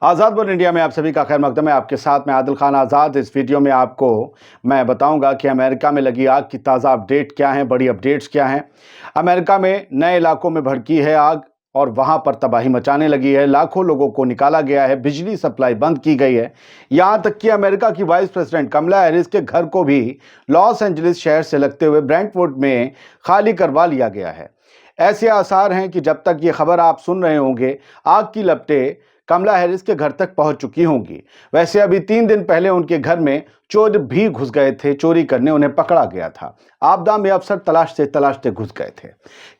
आज़ाद world India में आप सभी का खैर मकदम है। आपके साथ मैं आदिल खान आज़ाद। इस वीडियो में आपको मैं बताऊंगा कि अमेरिका में लगी आग की ताज़ा अपडेट क्या है, बड़ी अपडेट्स क्या हैं। अमेरिका में नए इलाकों में भड़की है आग और वहां पर तबाही मचाने लगी है। लाखों लोगों को निकाला गया है, बिजली सप्लाई बंद की गई है। यहां तक कि अमेरिका की वाइस प्रेसिडेंट कमला हैरिस के घर को भी लॉस एंजलिस शहर से लगते हुए ब्रेंटवुड में खाली करवा लिया गया है। ऐसे आसार हैं कि जब तक ये खबर आप सुन रहे होंगे, आग की लपटें कमला हैरिस के घर तक पहुंच चुकी होंगी। वैसे अभी 3 दिन पहले उनके घर में चोर भी घुस गए थे, चोरी करने उन्हें पकड़ा गया था। आपदा में अफसर तलाशते तलाशते घुस गए थे।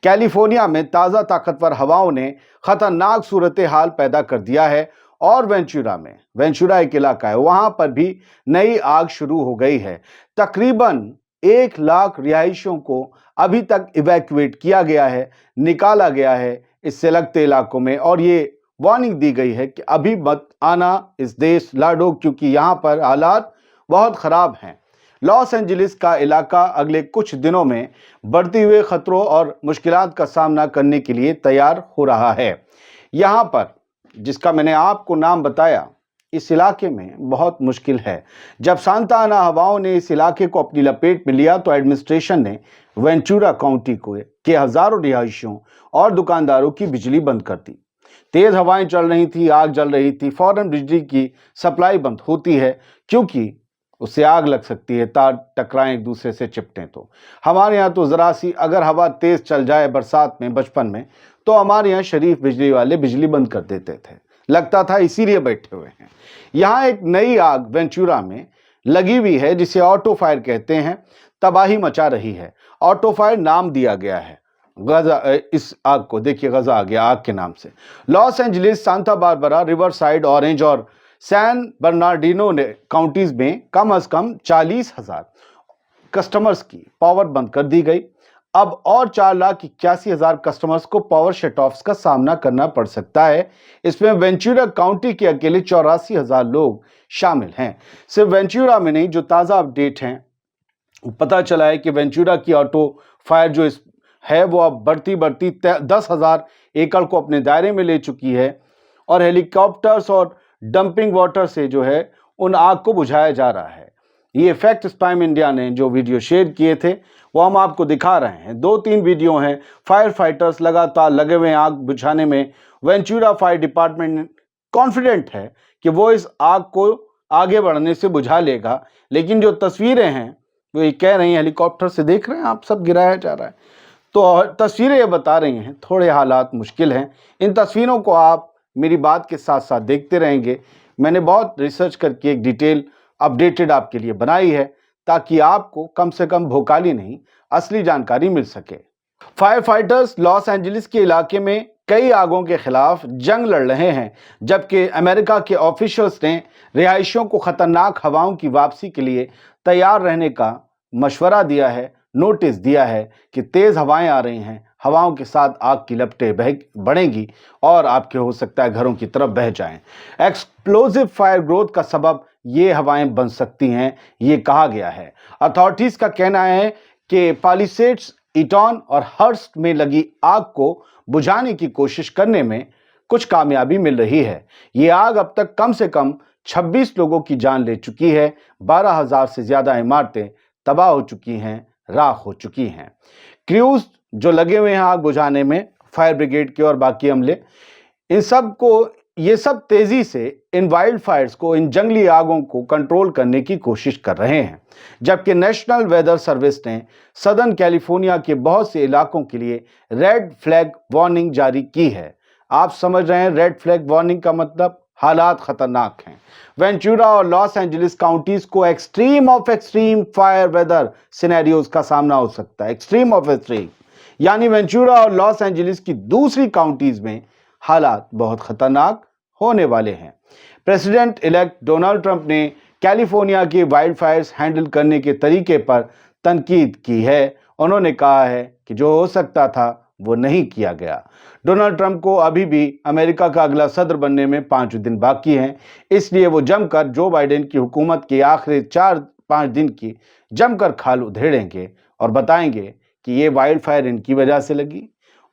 कैलिफोर्निया में ताज़ा ताकतवर हवाओं ने खतरनाक सूरत हाल पैदा कर दिया है और वेंचुरा एक इलाका है, वहां पर भी नई आग शुरू हो गई है। तकरीबन 1 लाख रिहायशियों को अभी तक इवैक्यूएट किया गया है, निकाला गया है इससे लगते इलाकों में, और ये वार्निंग दी गई है कि अभी मत आना इस देश लाडो, क्योंकि यहाँ पर हालात बहुत ख़राब हैं। लॉस एंजलिस का इलाका अगले कुछ दिनों में बढ़ते हुए खतरों और मुश्किलात का सामना करने के लिए तैयार हो रहा है। यहाँ पर जिसका मैंने आपको नाम बताया, इस इलाके में बहुत मुश्किल है। जब सांता आना हवाओं ने इस इलाके को अपनी लपेट में लिया तो एडमिनिस्ट्रेशन ने वेंचुरा काउंटी के हजारों रिहायशियों और दुकानदारों की बिजली बंद कर दी। तेज हवाएं चल रही थी, आग जल रही थी, फौरन बिजली की सप्लाई बंद होती है क्योंकि उससे आग लग सकती है, तार टकराएं एक दूसरे से चिपटें तो। हमारे यहाँ तो ज़रा सी अगर हवा तेज चल जाए बरसात में, बचपन में, तो हमारे यहाँ शरीफ बिजली वाले बिजली बंद कर देते थे, लगता था इसीलिए बैठे हुए हैं। यहाँ एक नई आग वेंचुरा में लगी हुई है जिसे ऑटो फायर कहते हैं, तबाही मचा रही है। ऑटो फायर नाम दिया गया है गजा, इस आग को देखिए, गजा आ गया आग के नाम से। Los Angeles, Santa Barbara, river side, orange और सैन बर्नार्डिनो ने काउंटीज में कम से कम 40,000 कस्टमर्स की पावर बंद कर दी गई। अब और 4,81,000 कस्टमर्स को पावर शट ऑफ्स का सामना करना पड़ सकता है। इसमें वेंचुरा काउंटी के अकेले 84,000 लोग शामिल हैं। सिर्फ वेंचुरा में नहीं, जो ताज़ा अपडेट हैं, पता चला है कि वेंचुरा की ऑटो फायर जो है वो अब बढ़ती 10,000 एकड़ को अपने दायरे में ले चुकी है और हेलीकॉप्टर्स और डंपिंग वाटर से जो है उन आग को बुझाया जा रहा है। ये फैक्ट स्पैम इंडिया ने जो वीडियो शेयर किए थे वो हम आपको दिखा रहे हैं। 2-3 वीडियो हैं। फायर फाइटर्स लगातार लगे हुए हैं आग बुझाने में। वेंचुरा फायर डिपार्टमेंट कॉन्फिडेंट है कि वो इस आग को आगे बढ़ने से बुझा लेगा, लेकिन जो तस्वीरें हैं वो ये कह रही हैं, हेलीकॉप्टर से देख रहे हैं आप, सब गिराया जा रहा है, तो तस्वीरें ये बता रही हैं थोड़े हालात मुश्किल हैं। इन तस्वीरों को आप मेरी बात के साथ साथ देखते रहेंगे। मैंने बहुत रिसर्च करके एक डिटेल अपडेटेड आपके लिए बनाई है ताकि आपको कम से कम भोकाली नहीं, असली जानकारी मिल सके। फायर फाइटर्स लॉस एंजलिस के इलाके में कई आगों के खिलाफ जंग लड़ रहे हैं, जबकि अमेरिका के ऑफिशियल्स ने रिहायशियों को खतरनाक हवाओं की वापसी के लिए तैयार रहने का मशवरा दिया है, नोटिस दिया है कि तेज हवाएं आ रही हैं, हवाओं के साथ आग की लपटें बढ़ेंगी और आपके हो सकता है घरों की तरफ बह जाएं। एक्सप्लोजिव फायर ग्रोथ का सबब ये हवाएं बन सकती हैं, ये कहा गया है। अथॉरिटीज का कहना है कि पालिसेड्स, ईटॉन और हर्स्ट में लगी आग को बुझाने की कोशिश करने में कुछ कामयाबी मिल रही है। ये आग अब तक कम से कम 26 लोगों की जान ले चुकी है। 12,000 से ज्यादा इमारतें तबाह हो चुकी हैं, राख हो चुकी हैं। क्रूज जो लगे हुए हैं आग बुझाने में, फायर ब्रिगेड के और बाकी अमले, ये सब तेजी से इन वाइल्ड फायर्स को, इन जंगली आगों को कंट्रोल करने की कोशिश कर रहे हैं। जबकि नेशनल वेदर सर्विस ने सदर्न कैलिफोर्निया के बहुत से इलाकों के लिए रेड फ्लैग वार्निंग जारी की है। आप समझ रहे हैं रेड फ्लैग वार्निंग का मतलब? हालात खतरनाक हैं। वेंचुरा और लॉस एंजलिस काउंटीज को extreme of extreme fire weather scenarios का सामना हो सकता है। एक्सट्रीम ऑफ एक्सट्रीम यानी वेंचुरा और लॉस एंजलिस की दूसरी काउंटीज में हालात बहुत खतरनाक होने वाले हैं। प्रेसिडेंट इलेक्ट डोनाल्ड ट्रंप ने कैलिफोर्निया के वाइल्ड फायर्स हैंडल करने के तरीके पर तनकीद की है। उन्होंने कहा है कि जो हो सकता था वो नहीं किया गया। डोनाल्ड ट्रंप को अभी भी अमेरिका का अगला सदर बनने में 5 दिन बाकी हैं, इसलिए वो जमकर जो बाइडेन की हुकूमत के आखिरी 4-5 दिन की जमकर खाल उधेड़ेंगे और बताएंगे कि ये वाइल्ड फायर इनकी वजह से लगी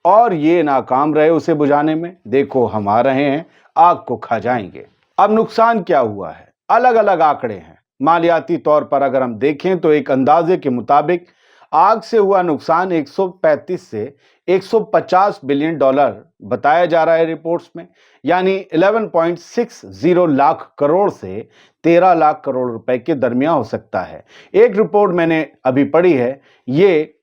और ये नाकाम रहे उसे बुझाने में। देखो हम आ रहे हैं, आग को खा जाएंगे। अब नुकसान क्या हुआ है, अलग अलग आंकड़े हैं। मालियाती तौर पर अगर हम देखें तो एक अंदाजे के मुताबिक आग से हुआ नुकसान 135 से 150 बिलियन डॉलर बताया जा रहा है रिपोर्ट्स में, यानी 11.60 लाख करोड़ से 13 लाख करोड़ रुपए के दरमियान हो सकता है। एक रिपोर्ट मैंने अभी पढ़ी है, ये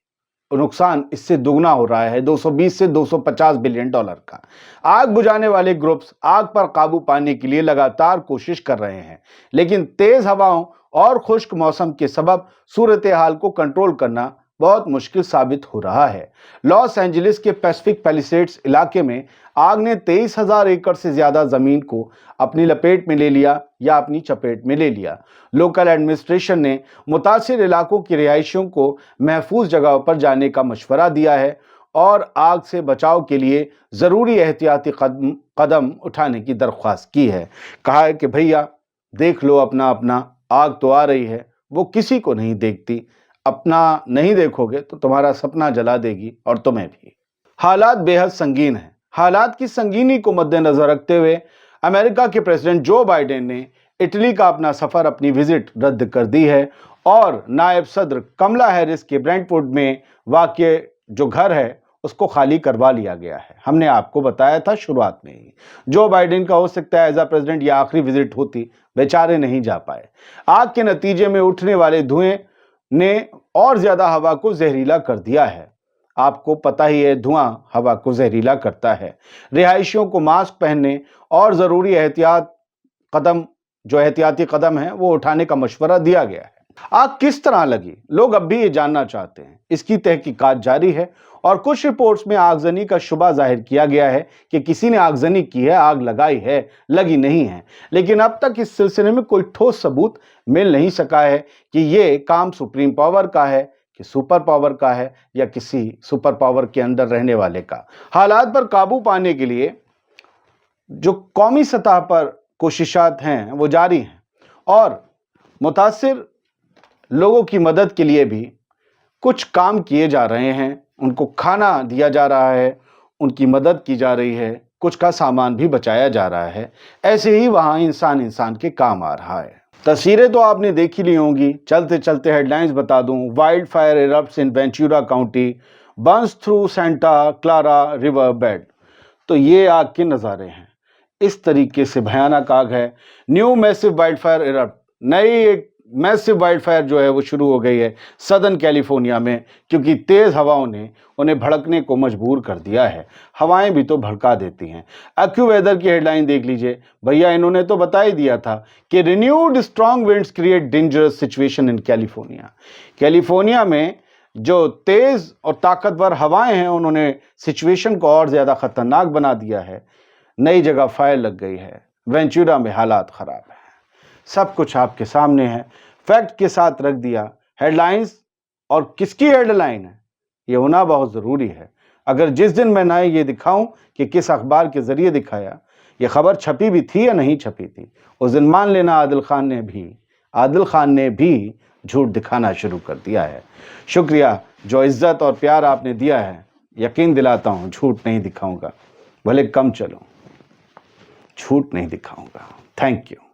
नुकसान इससे दुगना हो रहा है, 220 से 250 बिलियन डॉलर का। आग बुझाने वाले ग्रुप्स आग पर काबू पाने के लिए लगातार कोशिश कर रहे हैं, लेकिन तेज हवाओं और खुश्क मौसम के सबब सूरत हाल को कंट्रोल करना बहुत मुश्किल साबित हो रहा है। लॉस एंजलिस के पैसिफिक पैलिसेड्स इलाके में आग ने 23,000 एकड़ से ज्यादा जमीन को अपनी लपेट में ले लिया या अपनी चपेट में ले लिया। लोकल एडमिनिस्ट्रेशन ने मुतासिर इलाकों के रिहायशियों को महफूज जगहों पर जाने का मशवरा दिया है और आग से बचाव के लिए जरूरी एहतियाती कदम उठाने की दरख्वास्त की है। कहा है कि भैया देख लो अपना अपना, आग तो आ रही है, वो किसी को नहीं देखती, अपना नहीं देखोगे तो तुम्हारा सपना जला देगी और तुम्हें भी। हालात बेहद संगीन हैं। हालात की संगीनी को मद्देनजर रखते हुए अमेरिका के प्रेसिडेंट जो बाइडेन ने इटली का अपना सफर, अपनी विजिट रद्द कर दी है और नायब सदर कमला हैरिस के ब्रेंटफोर्ड में वाक़ जो घर है उसको खाली करवा लिया गया है। हमने आपको बताया था शुरुआत में ही, जो बाइडेन का हो सकता है एज अ प्रेसिडेंट ये आखिरी विजिट होती, बेचारे नहीं जा पाए। आग के नतीजे में उठने वाले धुएं ने और ज्यादा हवा को जहरीला कर दिया है। आपको पता ही है धुआं हवा को जहरीला करता है। रिहायशियों को मास्क पहनने और जरूरी एहतियाती कदम है वो उठाने का मशवरा दिया गया है। आग किस तरह लगी, लोग अब भी ये जानना चाहते हैं। इसकी तहकीकात जारी है और कुछ रिपोर्ट्स में आगजनी का शुबा जाहिर किया गया है कि किसी ने आगजनी की है, आग लगाई है, लगी नहीं है। लेकिन अब तक इस सिलसिले में कोई ठोस सबूत मिल नहीं सका है कि ये काम सुप्रीम पावर का है कि सुपर पावर का है या किसी सुपर पावर के अंदर रहने वाले का। हालात पर काबू पाने के लिए जो कौमी सतह पर कोशिशात हैं वो जारी हैं और मुतासिर लोगों की मदद के लिए भी कुछ काम किए जा रहे हैं। उनको खाना दिया जा रहा है, उनकी मदद की जा रही है, कुछ का सामान भी बचाया जा रहा है। ऐसे ही वहाँ इंसान के काम आ रहा है। तस्वीरें तो आपने देखी ली होंगी। चलते चलते हेडलाइंस बता दूं। Wildfire erupts in Ventura County, burns through Santa Clara River bed. तो ये आग के नज़ारे हैं। इस तरीके से भयानक आग है। New massive wild fire erupt, नई एक मैसिव वाइल्ड फायर जो है वो शुरू हो गई है सदर्न कैलिफोर्निया में, क्योंकि तेज हवाओं ने उन्हें भड़कने को मजबूर कर दिया है। हवाएं भी तो भड़का देती हैं। एक्यूवेदर की हेडलाइन देख लीजिए भैया, इन्होंने तो बता ही दिया था कि renewed strong winds create dangerous situation in California. California में जो तेज और ताकतवर हवाएं हैं उन्होंने सिचुएशन को और ज्यादा खतरनाक बना दिया है। नई जगह फायर लग गई है। वेंचुरा में हालात खराब है। सब कुछ आपके सामने है, फैक्ट के साथ रख दिया। हेडलाइंस और किसकी हेडलाइन है ये होना बहुत ज़रूरी है। अगर जिस दिन मैं ना ये दिखाऊं कि किस अखबार के ज़रिए दिखाया, ये खबर छपी भी थी या नहीं छपी थी, उस दिन मान लेना आदिल खान ने भी झूठ दिखाना शुरू कर दिया है। शुक्रिया, जो इज़्ज़त और प्यार आपने दिया है। यकीन दिलाता हूँ झूठ नहीं दिखाऊंगा, भले कम चलो, झूठ नहीं दिखाऊंगा। Thank you.